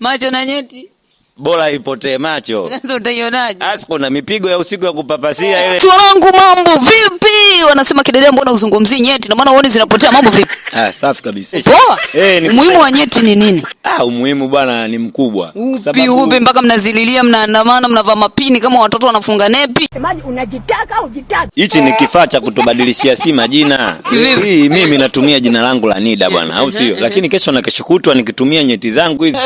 Macho na nyeti. Bora ipotee macho. Sasa utaionaje? Asko na mipigo ya usiku ya kupapasia ile. Wanangu mambo vipi? Wanasema kidedea mbona uzungumzii nyeti? Na maana uone zinapotea mambo vipi? Safi kabisa. Poa. Umuhimu wa nyeti ni nini? Umuhimu bwana ni mkubwa. Upi mpaka mnazililia mnaandamana mnavaa mapini kama watoto wanafunga nepi. Semaji unajitaka au jitaka? Hichi ni kifaa cha kutobadilishia si majina. Hii mimi natumia jina langu la Nida bwana, au sio? Lakini kesho na kesho kutwa nikitumia nyeti zangu hizi.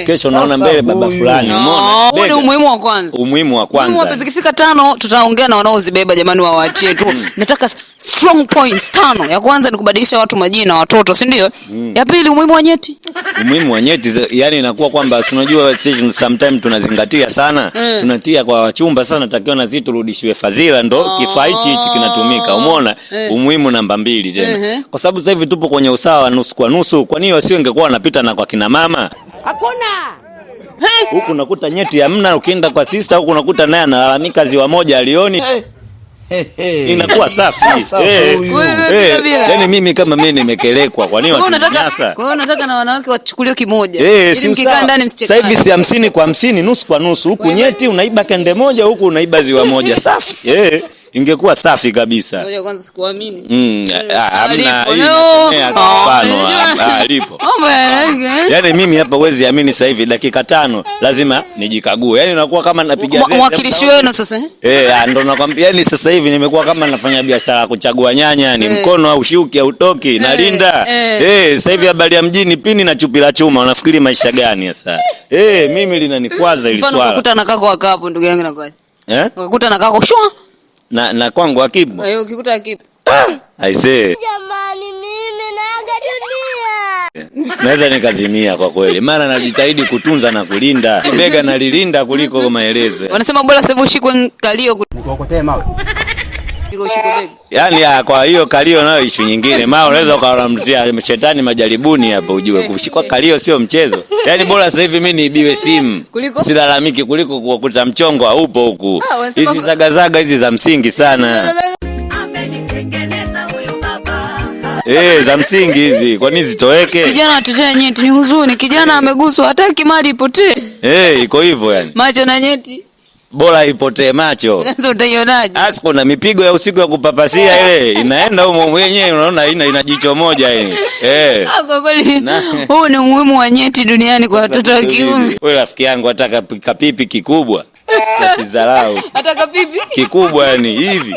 Kesho naona mbele baba fulani, umeona? Huo ni umuhimu wa kwanza. Umuhimu wa kwanza. Umuhimu zikifika 5 tutaongea na wanaozibeba jamani, waachie tu. Nataka strong points 5. Ya kwanza ni kubadilisha watu majina watoto, si ndio? Ya pili umuhimu wa nyeti. Umuhimu wa nyeti yani inakuwa kwamba unajua sometimes tunazingatia sana. Tunatia kwa wachumba sana, natakiwa na zitu rudishiwe fadhila ndo kifaa hichi kinatumika. Umeona? Umuhimu namba 2 tena. Kwa sababu sasa hivi tupo kwenye usawa nusu kwa nusu. Kwa nini wasio ingekuwa wanapita na kwa kina mama? Hakuna. Huku unakuta nyeti hamna, ukienda kwa sister huku unakuta naye analalamika ziwa moja alioni. Inakuwa safi. Yaani mimi kama mimi nimekelekwa, kwa nini wananyanyasa? Kwa hiyo nataka na wanawake wachukuliwe kimoja. Ili mkikaa ndani msichekane. Sasa hivi si 50 kwa 50, nusu kwa nusu. Huku nyeti unaiba kende moja, huku unaiba ziwa moja. Safi. Ingekuwa safi kabisa. Ngoja kwanza sikuamini. Hamna mfano alipo. Yaani mimi hapa huwezi amini sasa hivi dakika 5 lazima nijikague. Yaani unakuwa kama napiga zeze. Mwakilishi wenu sasa ndo nakwambia, yani sasa hivi nimekuwa kama nafanya biashara kuchagua nyanya, ni mkono au shuki au toki nalinda. Sasa hivi habari ya mjini pini na chupi la chuma, unafikiri maisha gani sasa? Mimi linanikwaza ili swala. Mfano ukuta na kako wakapo ndugu yangu na kwaje? Ukuta na kako shwa. Na kwangu akipo. Ukikuta akipo. I say. Jamani mimi naaga dunia. Naweza nikazimia kwa kweli. Maana najitahidi kutunza na kulinda. Bega nalilinda kuliko maelezo. Wanasema bora sasa ushikwe kalio Nikokotee mawe. Yaani kwa hiyo kalio nayo issue nyingine. Maana unaweza ukamtia shetani majaribuni hapa ujue kushikwa kalio sio mchezo. Yaani bora sasa hivi mimi niibiwe simu. Silalamiki kuliko kukuta mchongo haupo huku. Hizi zagazaga hizi za msingi sana. Za msingi hizi. Kwa nini zitoweke? Kijana atetea nyeti ni huzuni. Kijana ameguswa hataki mali ipotee. Iko hivyo yani. Macho na nyeti. Bora ipotee macho. Sasa utaionaje? Asko na mipigo ya usiku ya kupapasia ile inaenda huko mwenyewe, unaona ina jicho moja yani. Hapo bali. Huu ni umuhimu wa nyeti duniani kwa watoto wa kiume. Wewe rafiki yangu ataka kapipi kikubwa. Sasa sidharau. Ataka pipi kikubwa yani hivi.